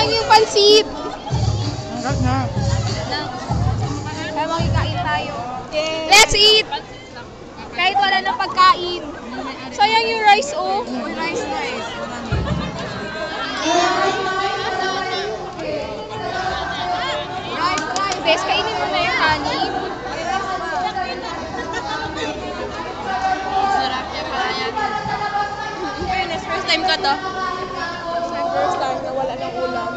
Sayang yung pansit. Hanggat na. Kaya makikain tayo. Let's eat! Kahit wala ng pagkain. Sayang yung rice, oh. Rice. Bes, kainin mo na yung honey. Sarap niya pala yan. Fairness, first time ko to. First time na wala ng ulam.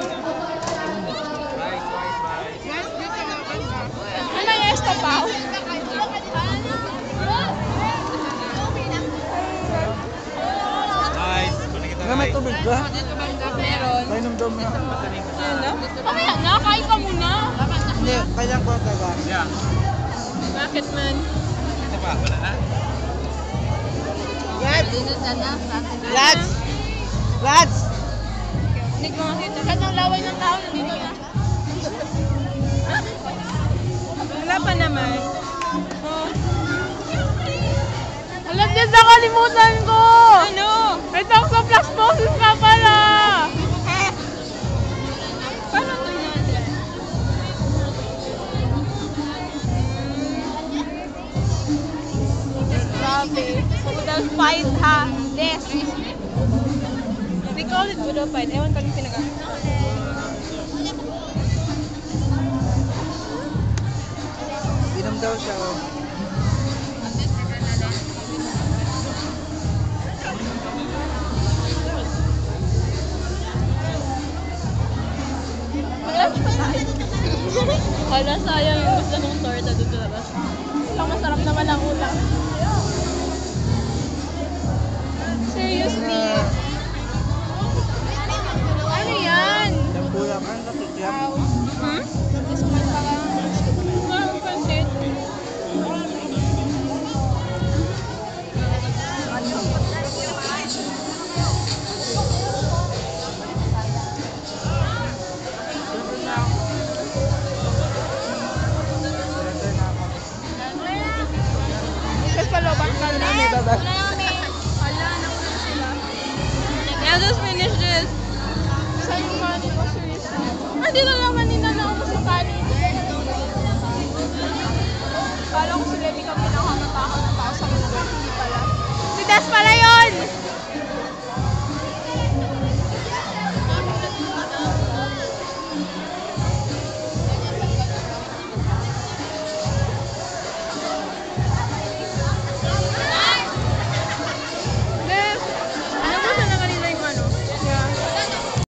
Ano yung estapaw? Nga may tubig ba? Meron. May numdum na. Ano? Mamaya na, kain ka muna. Hindi, kailangan ko taga. Yeah. Bakit man? Ito pa, wala na? Lads! Hindi ko nga dito. Kahit ang laway ng tao, nandito na. Wala pa naman. Oh. Alam niya sa kalimutan ko! Ano? Ito ang sa plasmosis ka pala! Paano ito natin? Grabe. Budal fight ha. Des. They call it budal fight. Ewan ko nung pinaga. Inom daw siya, oh. Mag-lunch pa tayo. Hala, sayang yung gusto ng torta doon sa labas. Ang masarap naman ang ulam. Seriously. Ano yan? Dambuyak, ang nakikiyam. Hmm? Parang pansit. Kasi palobak ka na. May baba. Yeah, just finish this. Saan yung kanin mo, seriously? Hindi na lang kanina naubos yung kanin. Kala ko si Levi kami nakamatakot na tao sa mundo. Hindi pala. Si Des pala yun!